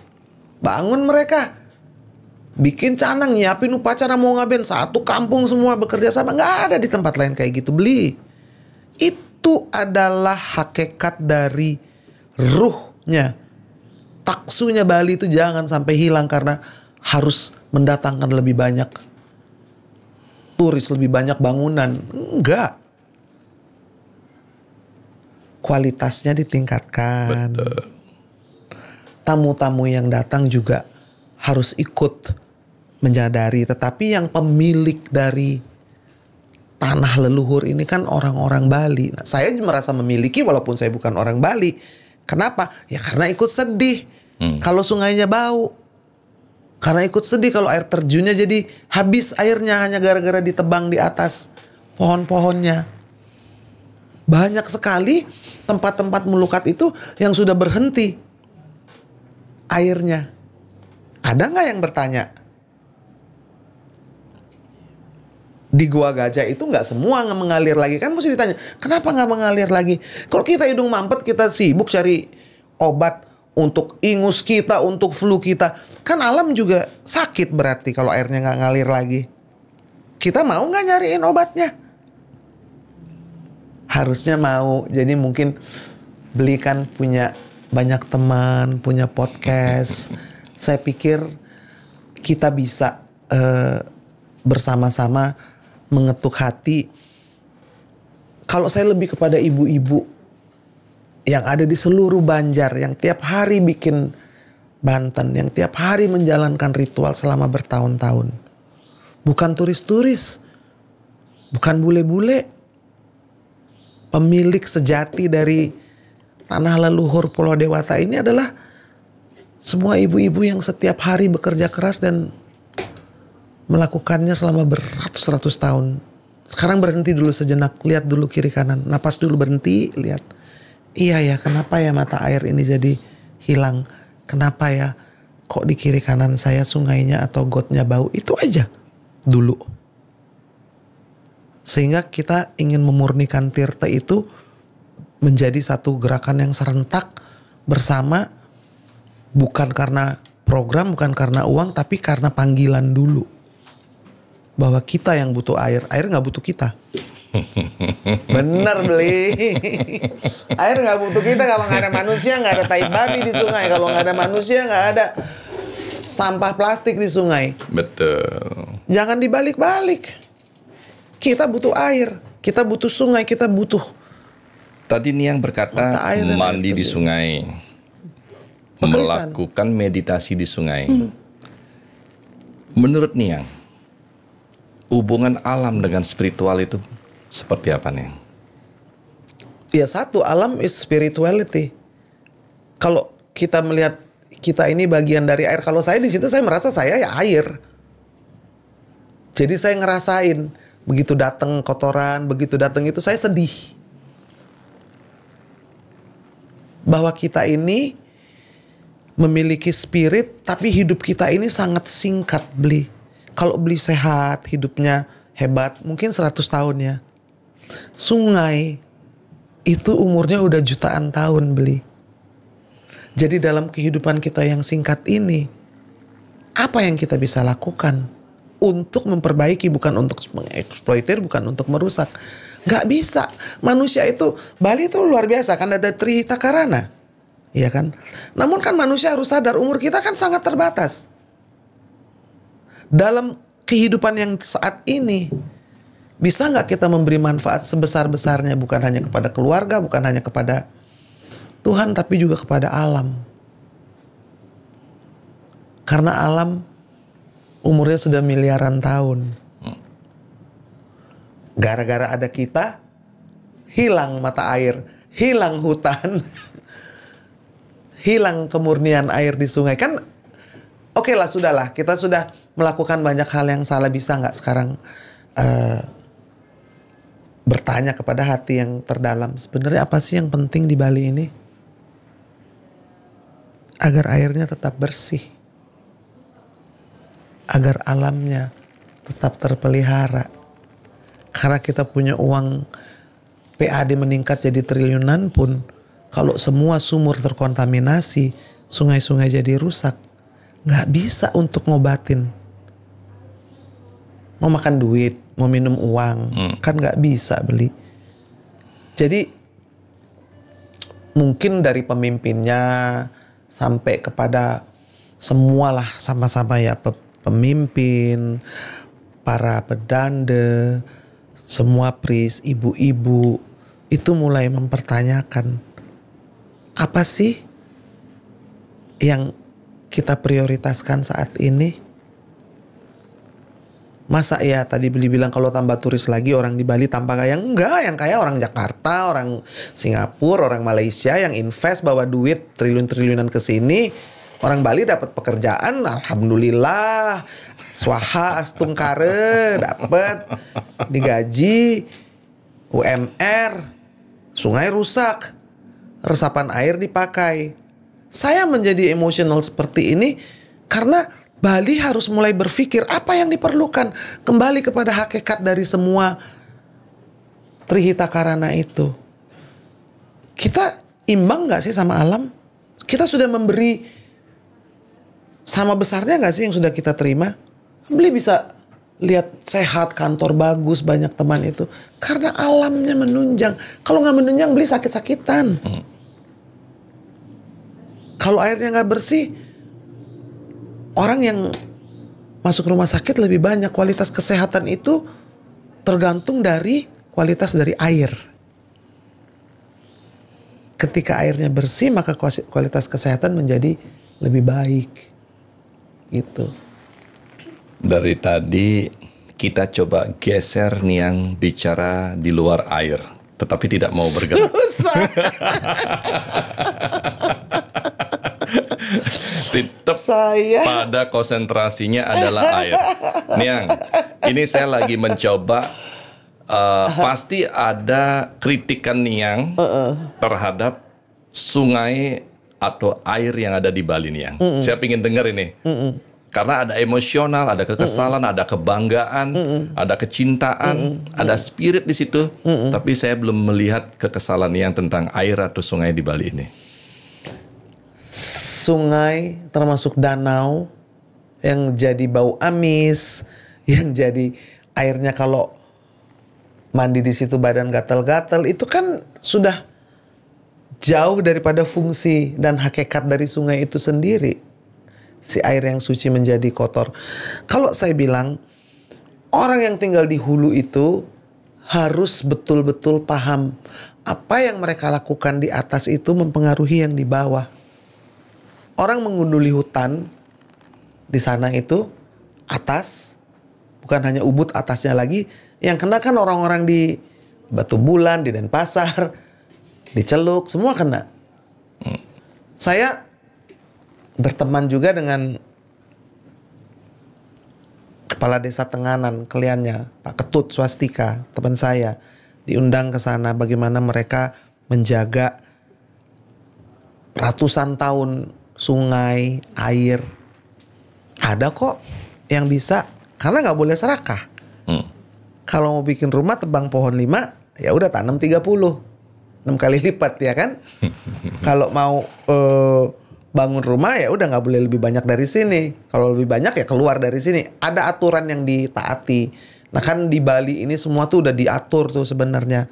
bangun mereka, bikin canang, nyiapin upacara mau ngaben, satu kampung semua bekerja sama. Nggak ada di tempat lain kayak gitu. Beli. Itu adalah hakikat dari ruhnya. Taksunya Bali itu jangan sampai hilang karena harus mendatangkan lebih banyak turis, lebih banyak bangunan. Enggak. Kualitasnya ditingkatkan. Betul. Tamu-tamu yang datang juga harus ikut menyadari. Tetapi yang pemilik dari tanah leluhur ini kan orang-orang Bali. Nah, saya merasa memiliki walaupun saya bukan orang Bali. Kenapa? Ya karena ikut sedih kalau sungainya bau. Karena ikut sedih kalau air terjunnya jadi habis airnya hanya gara-gara ditebang di atas pohon-pohonnya. Banyak sekali tempat-tempat melukat itu yang sudah berhenti airnya. Ada nggak yang bertanya? Di Gua Gajah itu nggak semua mengalir lagi. Kan mesti ditanya, kenapa nggak mengalir lagi? Kalau kita hidung mampet, kita sibuk cari obat untuk ingus kita, untuk flu kita. Kan alam juga sakit berarti kalau airnya nggak ngalir lagi. Kita mau nggak nyariin obatnya? Harusnya mau. Jadi mungkin belikan punya banyak teman, punya podcast. Saya pikir kita bisa bersama-sama mengetuk hati. Kalau saya lebih kepada ibu-ibu yang ada di seluruh Banjar, yang tiap hari bikin Banten, yang tiap hari menjalankan ritual selama bertahun-tahun. Bukan turis-turis, bukan bule-bule. Pemilik sejati dari tanah leluhur Pulau Dewata ini adalah semua ibu-ibu yang setiap hari bekerja keras dan melakukannya selama beratus-ratus tahun. Sekarang berhenti dulu sejenak, lihat dulu kiri kanan, napas dulu, berhenti, lihat. iya ya, kenapa ya mata air ini jadi hilang? Kenapa ya kok di kiri kanan saya sungainya atau gotnya bau? Itu aja dulu. Sehingga kita ingin memurnikan tirta itu menjadi satu gerakan yang serentak bersama, bukan karena program, bukan karena uang, tapi karena panggilan dulu. Bahwa kita yang butuh air gak butuh kita. Bener beli. Air gak butuh kita. Kalau gak ada manusia gak ada tai babi di sungai. Kalau gak ada manusia gak ada sampah plastik di sungai. Betul. Jangan dibalik-balik. Kita butuh air, kita butuh sungai, kita butuh. Tadi Niang berkata mandi di sungai, melakukan meditasi di sungai. Menurut Niang, hubungan alam dengan spiritual itu seperti apa nih? Ya satu, alam is spirituality. Kalau kita melihat kita ini bagian dari air, kalau saya di situ saya merasa saya ya air. Jadi saya ngerasain begitu datang kotoran, begitu datang itu saya sedih. Bahwa kita ini memiliki spirit, tapi hidup kita ini sangat singkat beli. Kalau beli sehat, hidupnya hebat, mungkin 100 tahun ya. Sungai itu umurnya udah jutaan tahun beli. Jadi dalam kehidupan kita yang singkat ini, apa yang kita bisa lakukan untuk memperbaiki, bukan untuk mengeksploitir, bukan untuk merusak. Gak bisa. Manusia itu, Bali itu luar biasa kan, ada Trihita Karana, iya kan. Namun kan manusia harus sadar umur kita kan sangat terbatas. Dalam kehidupan yang saat ini, bisa gak kita memberi manfaat sebesar-besarnya, bukan hanya kepada keluarga, bukan hanya kepada Tuhan, tapi juga kepada alam. Karena alam umurnya sudah miliaran tahun. Gara-gara ada kita, hilang mata air, hilang hutan, hilang kemurnian air di sungai. Kan oke lah, sudahlah, kita sudah melakukan banyak hal yang salah. Bisa nggak sekarang bertanya kepada hati yang terdalam, sebenarnya apa sih yang penting di Bali ini? Agar airnya tetap bersih, agar alamnya tetap terpelihara. Karena kita punya uang PAD meningkat jadi triliunan pun, kalau semua sumur terkontaminasi, sungai-sungai jadi rusak, nggak bisa untuk ngobatin. Mau makan duit, mau minum uang, kan nggak bisa beli. Jadi mungkin dari pemimpinnya sampai kepada semualah sama-sama ya, pemimpin, para pedanda, semua pris, ibu-ibu itu mulai mempertanyakan, apa sih yang kita prioritaskan saat ini? Masa ya tadi Beli bilang kalau tambah turis lagi orang di Bali tambah kaya? Enggak, yang kaya orang Jakarta, orang Singapura, orang Malaysia yang invest bawa duit triliun-triliunan ke sini. Orang Bali dapat pekerjaan, alhamdulillah. Swaha astung kare dapat digaji, UMR, sungai rusak, resapan air dipakai. Saya menjadi emosional seperti ini karena Bali harus mulai berpikir apa yang diperlukan, kembali kepada hakikat dari semua Trihita Karana itu. Kita imbang gak sih sama alam? Kita sudah memberi sama besarnya gak sih yang sudah kita terima? Beli bisa lihat sehat, kantor bagus, banyak teman itu karena alamnya menunjang. Kalau gak menunjang Beli sakit-sakitan. Kalau airnya gak bersih, orang yang masuk rumah sakit lebih banyak. Kualitas kesehatan itu tergantung dari kualitas dari air. Ketika airnya bersih, maka kualitas kesehatan menjadi lebih baik. Gitu. Dari tadi kita coba geser nih yang bicara di luar air, tetapi tidak mau bergerak. Tetap pada konsentrasinya adalah air. Niang, ini saya lagi mencoba, pasti ada kritikan Niang terhadap sungai atau air yang ada di Bali nih yang saya ingin dengar ini. Karena ada emosional, ada kekesalan, ada kebanggaan, ada kecintaan, ada spirit di situ. Tapi saya belum melihat kekesalan yang tentang air atau sungai di Bali ini. Sungai termasuk danau yang jadi bau amis, yang jadi airnya kalau mandi di situ badan gatal-gatal, itu kan sudah jauh daripada fungsi dan hakikat dari sungai itu sendiri. Si air yang suci menjadi kotor. Kalau saya bilang, orang yang tinggal di hulu itu harus betul-betul paham apa yang mereka lakukan di atas itu mempengaruhi yang di bawah. Orang mengunduli hutan di sana itu atas, bukan hanya Ubud, atasnya lagi, yang kena kan orang-orang di Batu Bulan, di Denpasar, di Celuk, semua kena. Saya berteman juga dengan Kepala Desa Tenganan, kliennya Pak Ketut Swastika, teman saya, diundang ke sana bagaimana mereka menjaga ratusan tahun sungai, air. Ada kok yang bisa, karena nggak boleh serakah. Kalau mau bikin rumah tebang pohon 5, ya udah tanam 30. 6 kali lipat ya kan. Kalau mau bangun rumah ya udah nggak boleh lebih banyak dari sini. Kalau lebih banyak ya keluar dari sini. Ada aturan yang ditaati. Nah kan di Bali ini semua tuh udah diatur tuh sebenarnya.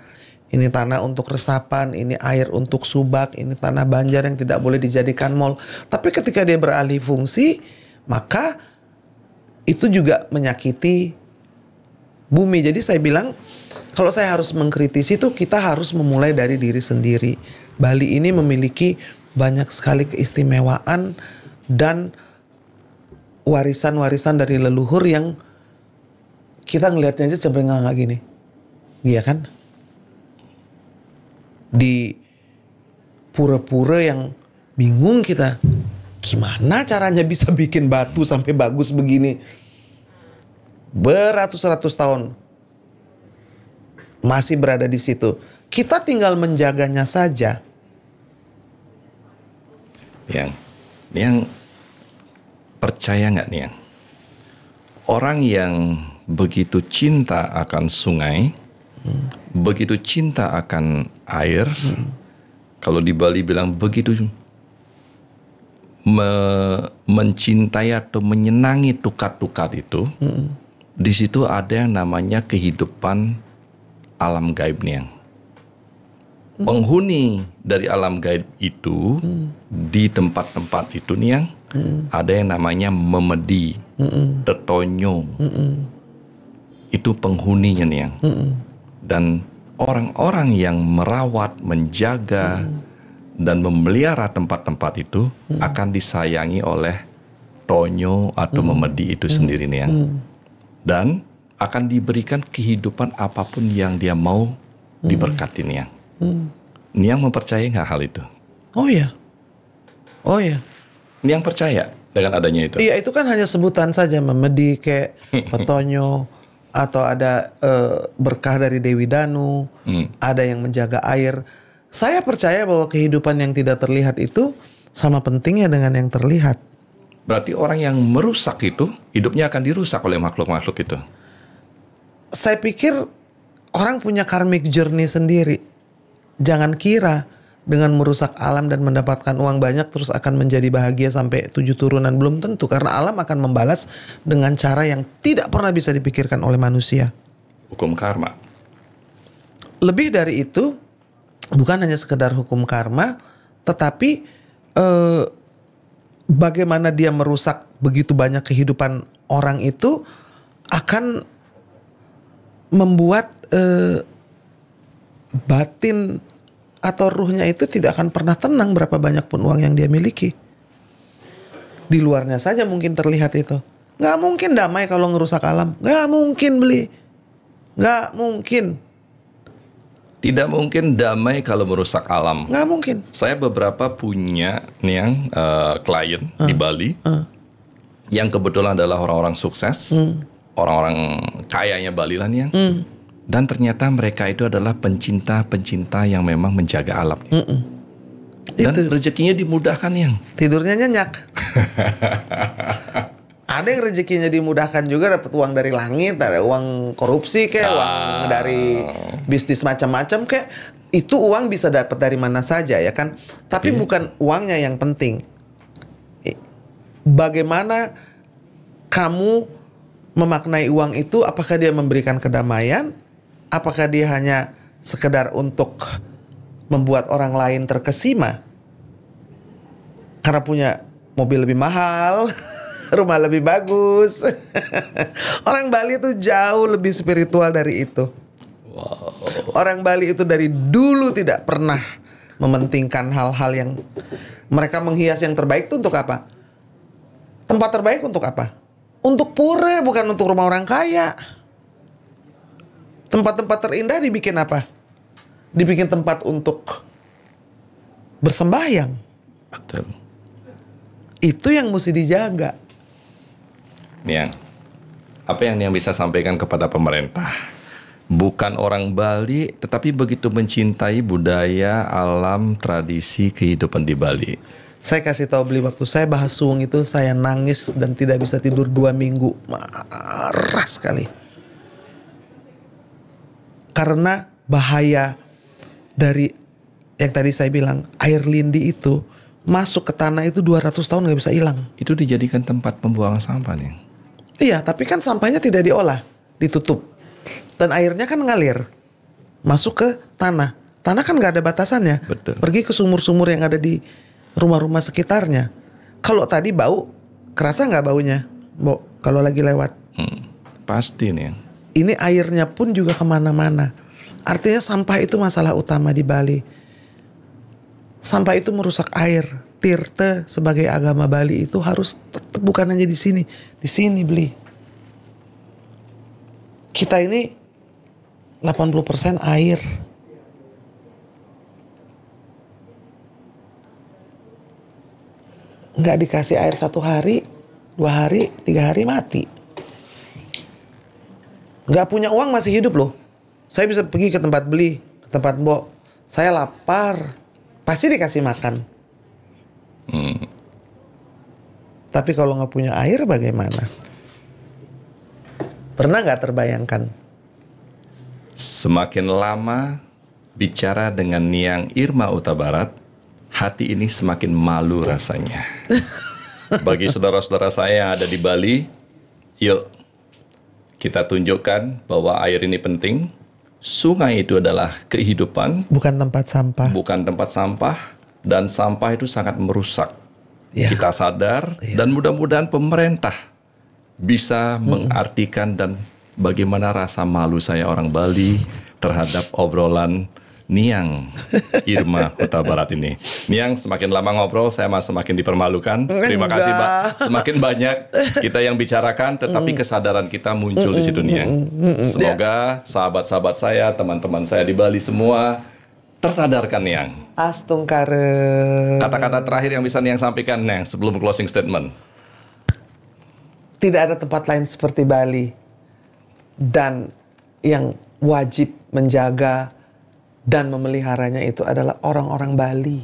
Ini tanah untuk resapan, ini air untuk subak, ini tanah banjar yang tidak boleh dijadikan mall. Tapi ketika dia beralih fungsi, maka itu juga menyakiti bumi. Jadi saya bilang, kalau saya harus mengkritisi itu kita harus memulai dari diri sendiri. Bali ini memiliki banyak sekali keistimewaan dan warisan-warisan dari leluhur yang kita ngelihatnya aja cempreng-nganga gini. Iya kan? Di pura-pura yang bingung kita. Gimana caranya bisa bikin batu sampai bagus begini? Beratus-ratus tahun masih berada di situ. Kita tinggal menjaganya saja. Yang percaya nggak nih yang orang yang begitu cinta akan sungai, begitu cinta akan air, kalau di Bali bilang begitu mencintai atau menyenangi tukat-tukat itu, di situ ada yang namanya kehidupan alam gaib nih yang penghuni dari alam gaib itu di tempat-tempat itu nih yang ada yang namanya memedi, tetonyo, itu penghuninya nih yang dan orang-orang yang merawat, menjaga dan memelihara tempat-tempat itu akan disayangi oleh tonyo atau memedi itu sendiri nih yang dan akan diberikan kehidupan apapun yang dia mau diberkati nih yang. Niang mempercayai nggak hal itu? Oh ya, oh ya. Niang percaya dengan adanya itu? Iya, itu kan hanya sebutan saja, memedi kayak petonyo atau ada berkah dari Dewi Danu, ada yang menjaga air. Saya percaya bahwa kehidupan yang tidak terlihat itu sama pentingnya dengan yang terlihat. Berarti orang yang merusak itu hidupnya akan dirusak oleh makhluk-makhluk itu. Saya pikir orang punya karmic journey sendiri. Jangan kira dengan merusak alam dan mendapatkan uang banyak terus akan menjadi bahagia sampai 7 turunan. Belum tentu, karena alam akan membalas dengan cara yang tidak pernah bisa dipikirkan oleh manusia. Hukum karma. Lebih dari itu, bukan hanya sekedar hukum karma, tetapi bagaimana dia merusak begitu banyak kehidupan orang itu akan membuat batin atau ruhnya itu tidak akan pernah tenang berapa banyak pun uang yang dia miliki. Di luarnya saja mungkin terlihat itu. Nggak mungkin damai kalau ngerusak alam. Nggak mungkin beli. Nggak mungkin. Tidak mungkin damai kalau merusak alam. Nggak mungkin. Saya beberapa punya nih klien di Bali yang kebetulan adalah orang-orang sukses, orang-orang kayanya Bali lah nih yang. Dan ternyata mereka itu adalah pencinta-pencinta yang memang menjaga alam. Dan Itu. rezekinya dimudahkan yang. Tidurnya nyenyak. Ada yang rezekinya dimudahkan juga, dapat uang dari langit, ada uang korupsi kayak uang dari bisnis macam-macam kayak itu uang bisa dapat dari mana saja ya kan. Tapi bukan uangnya yang penting. Bagaimana kamu memaknai uang itu? Apakah dia memberikan kedamaian? Apakah dia hanya sekedar untuk membuat orang lain terkesima karena punya mobil lebih mahal, rumah lebih bagus? Orang Bali itu jauh lebih spiritual dari itu. Wow. Orang Bali itu dari dulu tidak pernah mementingkan hal-hal yang mereka menghias yang terbaik itu untuk apa? Tempat terbaik untuk apa? Untuk pura, bukan untuk rumah orang kaya. Tempat-tempat terindah dibikin apa? Dibikin tempat untuk bersembahyang. Betul. Itu yang mesti dijaga. Niang, apa yang Niang bisa sampaikan kepada pemerintah? Bukan orang Bali, tetapi begitu mencintai budaya, alam, tradisi, kehidupan di Bali. Saya kasih tahu beli waktu saya bahas suung itu saya nangis dan tidak bisa tidur 2 minggu. Marah sekali. Karena bahaya dari yang tadi saya bilang, air lindi itu masuk ke tanah itu 200 tahun gak bisa hilang. Itu dijadikan tempat pembuangan sampah nih. Iya, tapi kan sampahnya tidak diolah, ditutup. Dan airnya kan ngalir masuk ke tanah. Tanah kan gak ada batasannya. Betul. Pergi ke sumur-sumur yang ada di rumah-rumah sekitarnya. Kalau tadi bau, kerasa nggak baunya? Kalau lagi lewat. Pasti nih. Ini airnya pun juga kemana-mana. Artinya sampah itu masalah utama di Bali. Sampah itu merusak air. Tirta sebagai agama Bali itu harus tetap bukan hanya di sini. Di sini beli. Kita ini 80% air. Nggak dikasih air 1 hari, 2 hari, 3 hari mati. Nggak punya uang masih hidup loh. Saya bisa pergi ke tempat beli, ke tempat mbok. Saya lapar, pasti dikasih makan. Tapi kalau nggak punya air bagaimana? Pernah nggak terbayangkan? Semakin lama bicara dengan Niang Irma Huta Barat, hati ini semakin malu rasanya. Bagi saudara-saudara saya yang ada di Bali, yuk kita tunjukkan bahwa air ini penting. Sungai itu adalah kehidupan, Bukan tempat sampah. bukan tempat sampah, dan sampah itu sangat merusak. Ya. Kita sadar, dan mudah-mudahan pemerintah bisa mengartikan dan bagaimana rasa malu saya orang Bali terhadap obrolan Niang Irma Huta Barat ini. Niang, semakin lama ngobrol saya semakin dipermalukan. Terima kasih, Pak. Semakin banyak kita yang bicarakan, tetapi kesadaran kita muncul di situ, Niang. Semoga sahabat-sahabat saya, teman-teman saya di Bali semua tersadarkan, Niang. Astungkare. Kata-kata terakhir yang bisa Niang sampaikan, Niang, sebelum closing statement. Tidak ada tempat lain seperti Bali. Dan yang wajib menjaga dan memeliharanya itu adalah orang-orang Bali.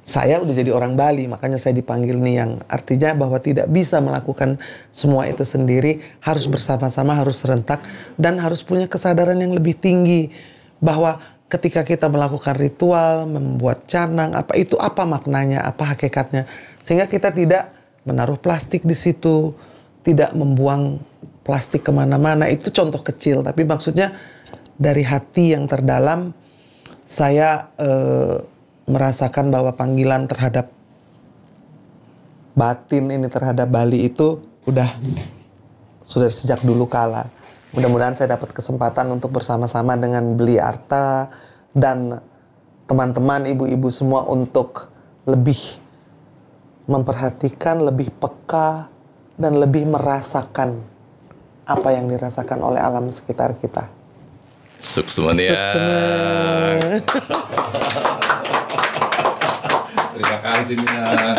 Saya udah jadi orang Bali, makanya saya dipanggil Niang. Artinya bahwa tidak bisa melakukan semua itu sendiri, harus bersama-sama, harus serentak, dan harus punya kesadaran yang lebih tinggi. Bahwa ketika kita melakukan ritual, membuat canang, apa itu, apa maknanya, apa hakikatnya. Sehingga kita tidak menaruh plastik di situ, tidak membuang plastik kemana-mana. Itu contoh kecil, tapi maksudnya dari hati yang terdalam saya merasakan bahwa panggilan terhadap batin ini terhadap Bali itu sudah sejak dulu kala. Mudah-mudahan saya dapat kesempatan untuk bersama-sama dengan Beli Arta dan teman-teman ibu-ibu semua untuk lebih memperhatikan, lebih peka dan lebih merasakan apa yang dirasakan oleh alam sekitar kita. Sukses ya. Terima kasih, Niang.